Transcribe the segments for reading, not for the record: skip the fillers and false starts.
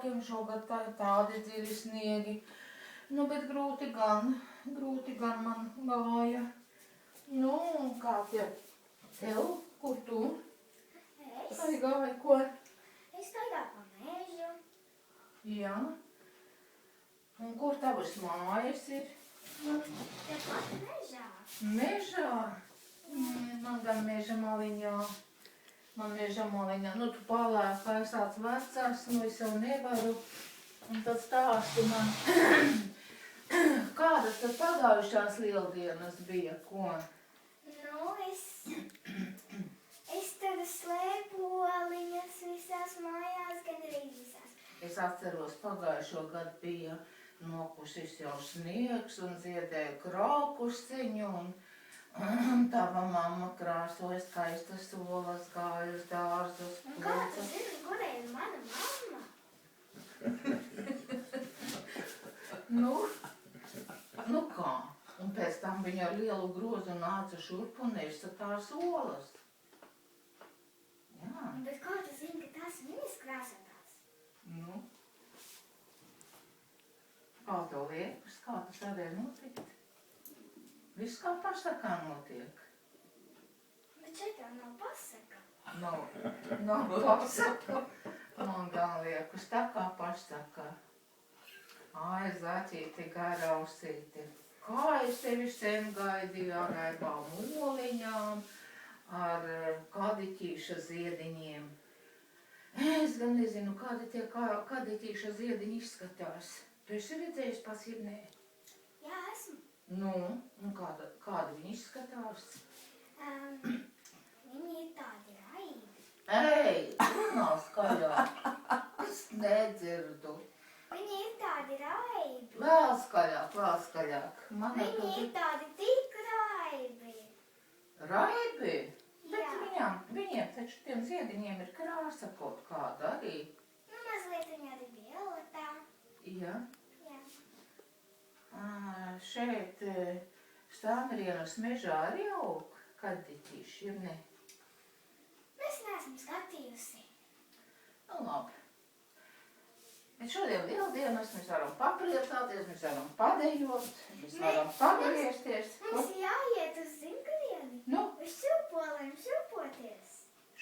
jauki un šogad tādi dziļi sniegi. Nu, bet grūti gan man gāja. Nu, un kā tev? Kur tu? Arī gāji, ko? Es staigāju pa mežu. Jā. Un kur tavas mājas ir? Tepat mežā. Mežā? Man gan meža maliņā. Nu, tu palēkāji tāds vecās, nu es jau nevaru. Un tad stāsti man, kādas tad pagājušās lieldienas bija, ko? Nu, es tad slēpu oliņas visās mājās, gan arī visās. Es atceros, pagājušo gadu bija nokusis jau sniegs un ziedēja krokusiņu un tava mamma krāsoja skaistas olas, gāja uz dārzus. Un kā tu zini, kur ir mana mamma? Nu kā? Un pēc tam viņa ar lielu grozu nāca šurp un nesa tās olas. Jā. Bet kā tu zini, ka tās viņas krāsotās? Nu. Kā tev liekas, kā tas varēja notikt? Viss kā pasakā notiek. Bet šeit jau nav pasaka. Nav pasaka. Man gan liekas, tā kā pasaka. Ai, zaķīti, garausīti. Kā es tevi sen gaidīju ar raibām oliņām, ar kadiķīša ziediņiem. Es gan nezinu, kādi tie kadiķīša ziediņi izskatās. Tu esi redzējis pasīvnē? Jā, esmu. Nu, un kādi viņi izskatās? Viņi ir tādi raibi. Ei, runā skaļāk. Es nedzirdu. Viņi ir tādi raibi. Vēl skaļāk. Viņi ir tādi tik raibi. Raibi? Bet Jā. viņiem taču tiem ziediņiem ir krāsa kaut kāda arī. Nu, mazliet viņi arī violetā. Jā. Jā. Šeit Stāmerienas mežā arī aug kadiķīši, ir ne? Es neesmu skatījusi. Nu, labi. Bet šodien lieldienas mēs varam papriecāties, mēs varam padejot, mēs varam pagriezties. Mums jāiet uz zimkarieni. Nu? Uz šūpoliem šūpoties.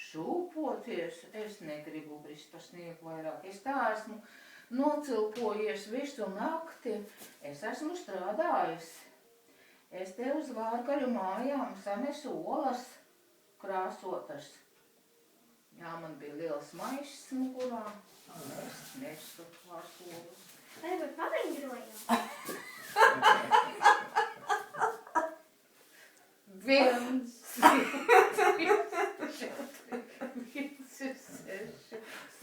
Šūpoties? Es negribu brist pa sniegu vairāk. Es tā esmu nocilpojies visu nakti. Es esmu strādājis. Es te uz Vārgaļu mājām sanesu olas krāsotas. Jā, man bija liels maiss mugurā. Es nesu tās olas. Varbūt pavingroju. 1, 2, 3, 4, 6,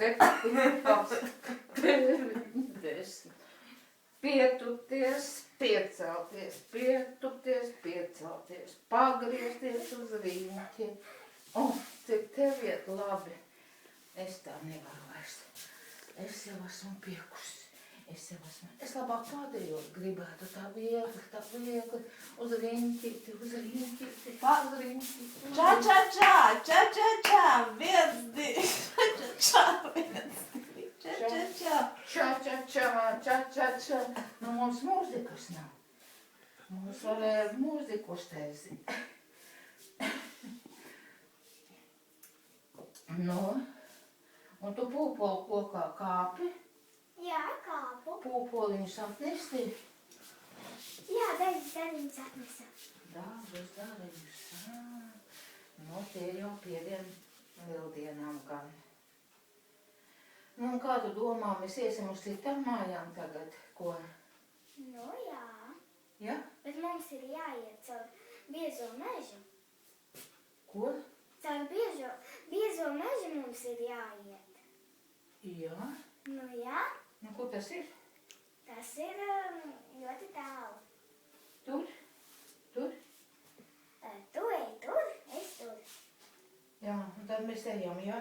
7, 8, 9, 10. Pietupties, piecelties, pagriezties uz riņķi. Cik tev iet labi. Es tā nevaru vairs. Es jau esmu piekusi. Es labāk pādējot gribētu tā viegli, uz riņķīti, pagriņķīti. Ča, 1, 2, Ča. Nu, mums mūzikas nav. Mums varēja mūziku uztaisīt. Nu, un tu pūpolu kokā kāpi? Jā, kāpu. Pūpoliņus atnesti? Jā, daļas atnesa. Dažus daļus. Nu, tie jau piedien lieldienām gan. Nu, un kā tu domā, mēs iesim uz citām mājām tagad, ko? Nu, jā. Ja? Bet mums ir jāiet caur biezo mežu. Ko? Caur biezo mežu mums ir jāiet. Jā. Nu, jā. Nu, kur tas ir? Tas ir ļoti tālu. Tur? Tu ej tur, es tur. Jā, un tad mēs ejam, jā?